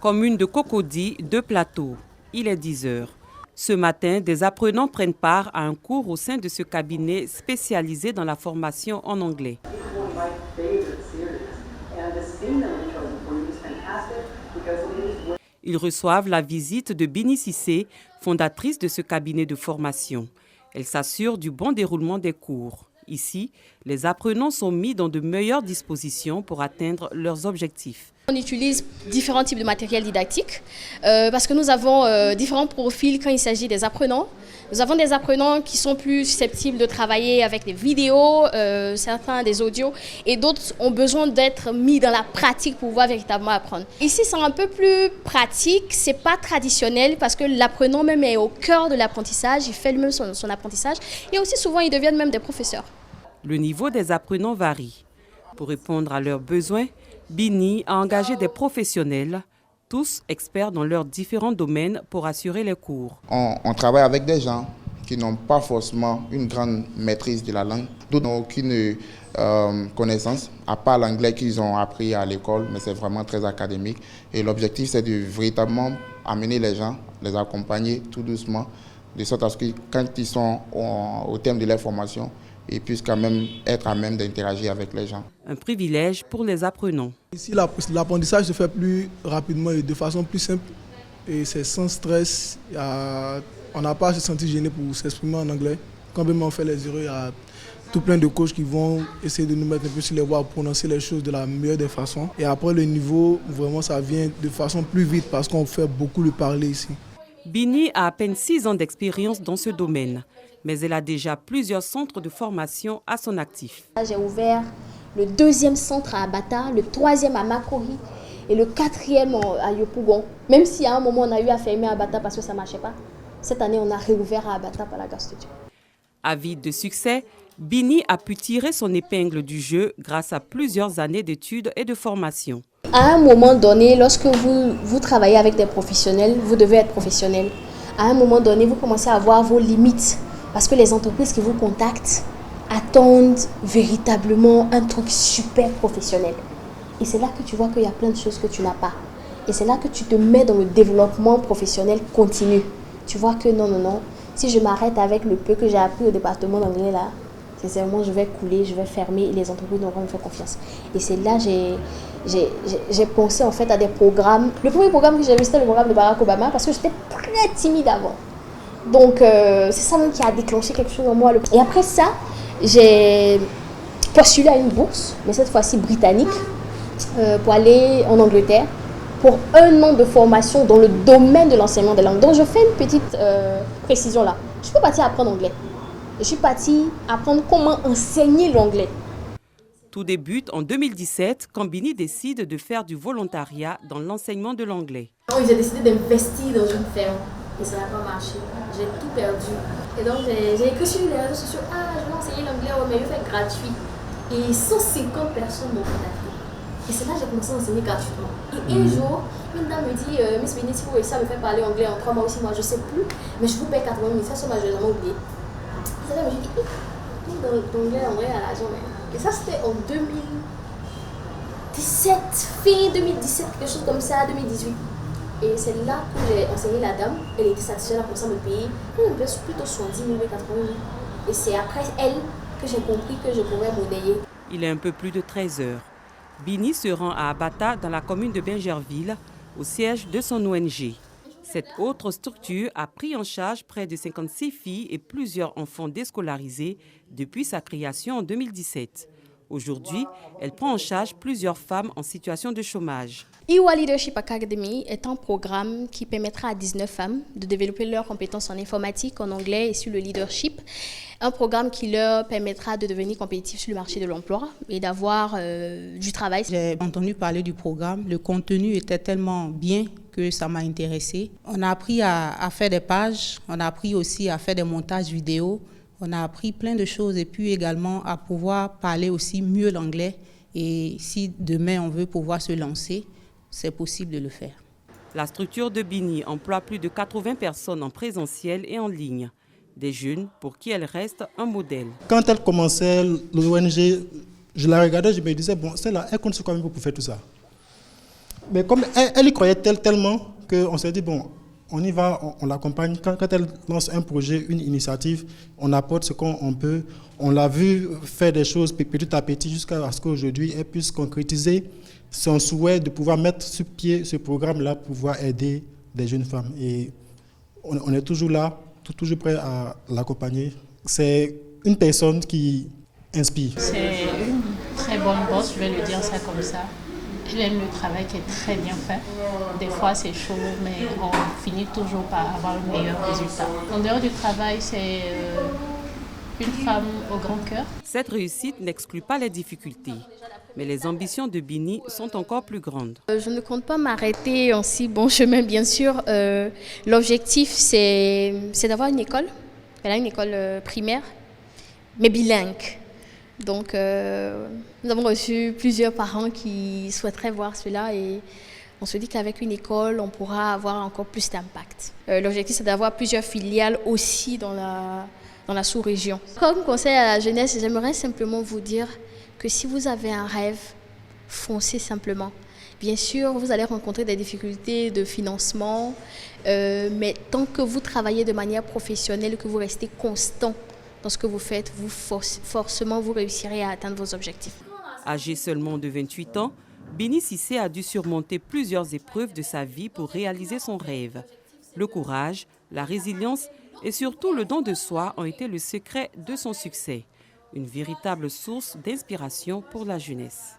Commune de Cocody, 2 plateaux. Il est 10 heures. Ce matin, des apprenants prennent part à un cours au sein de ce cabinet spécialisé dans la formation en anglais. Ils reçoivent la visite de Bini Cissé, fondatrice de ce cabinet de formation. Elle s'assure du bon déroulement des cours. Ici, les apprenants sont mis dans de meilleures dispositions pour atteindre leurs objectifs. On utilise différents types de matériel didactique parce que nous avons différents profils quand il s'agit des apprenants. Nous avons des apprenants qui sont plus susceptibles de travailler avec des vidéos, certains des audios, et d'autres ont besoin d'être mis dans la pratique pour pouvoir véritablement apprendre. Ici, c'est un peu plus pratique, c'est pas traditionnel parce que l'apprenant même est au cœur de l'apprentissage, il fait lui-même son apprentissage, et aussi souvent ils deviennent même des professeurs. Le niveau des apprenants varie. Pour répondre à leurs besoins, Bini a engagé des professionnels, tous experts dans leurs différents domaines pour assurer les cours. On travaille avec des gens qui n'ont pas forcément une grande maîtrise de la langue, d'autres n'ont aucune connaissance, à part l'anglais qu'ils ont appris à l'école, mais c'est vraiment très académique. Et l'objectif, c'est de véritablement amener les gens, les accompagner tout doucement, de sorte à ce que quand ils sont au terme de leur formation, ils puissent quand même être à même d'interagir avec les gens. Un privilège pour les apprenants. Ici, l'apprentissage se fait plus rapidement et de façon plus simple. Et c'est sans stress. On n'a pas à se sentir gêné pour s'exprimer en anglais. Quand même on fait les erreurs, il y a tout plein de coachs qui vont essayer de nous mettre un peu sur les voies pour prononcer les choses de la meilleure des façons. Et après, le niveau, vraiment, ça vient de façon plus vite parce qu'on fait beaucoup le parler ici. Bini a à peine 6 ans d'expérience dans ce domaine, mais elle a déjà plusieurs centres de formation à son actif. J'ai ouvert le 2e centre à Abata, le 3e à Makori et le 4e à Yopougon. Même si à un moment on a eu à fermer à Abata parce que ça ne marchait pas, cette année on a réouvert à Abata par la Gare Studio. Avide de succès, Bini a pu tirer son épingle du jeu grâce à plusieurs années d'études et de formation. À un moment donné, lorsque vous travaillez avec des professionnels, vous devez être professionnel. À un moment donné, vous commencez à avoir vos limites parce que les entreprises qui vous contactent attendent véritablement un truc super professionnel. Et c'est là que tu vois qu'il y a plein de choses que tu n'as pas. Et c'est là que tu te mets dans le développement professionnel continu. Tu vois que non, si je m'arrête avec le peu que j'ai appris au département d'anglais là, sincèrement, je vais couler, je vais fermer et les entreprises n'auront me faire confiance. Et c'est là que j'ai pensé en fait à des programmes. Le premier programme que j'ai vu, c'était le programme de Barack Obama parce que j'étais très timide avant. Donc, c'est ça même qui a déclenché quelque chose en moi. Et après ça, j'ai postulé à une bourse, mais cette fois-ci britannique, pour aller en Angleterre pour 1 an de formation dans le domaine de l'enseignement des langues. Donc, je fais une petite précision là. Je suis pas partie apprendre anglais. Je suis partie apprendre comment enseigner l'anglais. Tout débute en 2017 quand Bini décide de faire du volontariat dans l'enseignement de l'anglais. J'ai décidé d'investir dans une ferme et ça n'a pas marché. J'ai tout perdu. Et donc j'ai écrit sur les réseaux sociaux, je vais enseigner l'anglais, mais je fais gratuit. Et 150 personnes m'ont contacté. Et c'est là que j'ai commencé à enseigner gratuitement. Et un jour, une dame me dit, Miss Bini, si vous réussissez à me faire parler anglais en 3 mois ou 6 mois, je ne sais plus, mais je vous paye 80 000, ça, je n'ai jamais oublié. C'est là que je me dis, d'anglais, en vrai, à l'argent. Et ça, c'était en 2017, fin 2017, quelque chose comme ça, 2018. Et c'est là que j'ai enseigné la dame. Elle était satisfaite, elle a commencé à me payer. Elle me paye plutôt 70 000, 80 000. Et c'est après elle que j'ai compris que je pouvais monnayer. Il est un peu plus de 13 heures. Bini se rend à Abata, dans la commune de Bingerville, au siège de son ONG. Cette autre structure a pris en charge près de 56 filles et plusieurs enfants déscolarisés depuis sa création en 2017. Aujourd'hui, elle prend en charge plusieurs femmes en situation de chômage. Iwa Leadership Academy est un programme qui permettra à 19 femmes de développer leurs compétences en informatique, en anglais et sur le leadership. Un programme qui leur permettra de devenir compétitifs sur le marché de l'emploi et d'avoir du travail. J'ai entendu parler du programme. Le contenu était tellement bien que ça m'a intéressée. On a appris à faire des pages, on a appris aussi à faire des montages vidéo, on a appris plein de choses et puis également à pouvoir parler aussi mieux l'anglais. Et si demain on veut pouvoir se lancer, c'est possible de le faire. La structure de Bini emploie plus de 80 personnes en présentiel et en ligne. Des jeunes pour qui elle reste un modèle. Quand elle commençait l'ONG, je la regardais, je me disais, bon, celle-là, elle compte sur quoi pour faire tout ça. Mais comme elle y croyait tellement qu'on s'est dit, bon, on y va, on l'accompagne. Quand elle lance un projet, une initiative, on apporte ce qu'on peut. On l'a vu faire des choses petit à petit jusqu'à ce qu'aujourd'hui, elle puisse concrétiser son souhait de pouvoir mettre sur pied ce programme-là pour pouvoir aider des jeunes femmes. Et on est toujours là, toujours prêt à l'accompagner. C'est une personne qui inspire. C'est une très bonne boss, je vais le dire ça comme ça. Elle aime le travail qui est très bien fait. Des fois c'est chaud, mais on finit toujours par avoir le meilleur résultat. En dehors du travail, c'est une femme au grand cœur. Cette réussite n'exclut pas les difficultés, mais les ambitions de Bini sont encore plus grandes. Je ne compte pas m'arrêter en si bon chemin, bien sûr. L'objectif, c'est d'avoir une école. Elle a une école primaire, mais bilingue. Donc, nous avons reçu plusieurs parents qui souhaiteraient voir cela et on se dit qu'avec une école, on pourra avoir encore plus d'impact. L'objectif, c'est d'avoir plusieurs filiales aussi dans la sous-région. Comme conseil à la jeunesse, j'aimerais simplement vous dire que si vous avez un rêve, foncez simplement. Bien sûr, vous allez rencontrer des difficultés de financement, mais tant que vous travaillez de manière professionnelle, que vous restez constant dans ce que vous faites, forcément vous réussirez à atteindre vos objectifs. Âgé seulement de 28 ans, Bini Cissé a dû surmonter plusieurs épreuves de sa vie pour réaliser son rêve. Le courage, la résilience et surtout le don de soi ont été le secret de son succès. Une véritable source d'inspiration pour la jeunesse.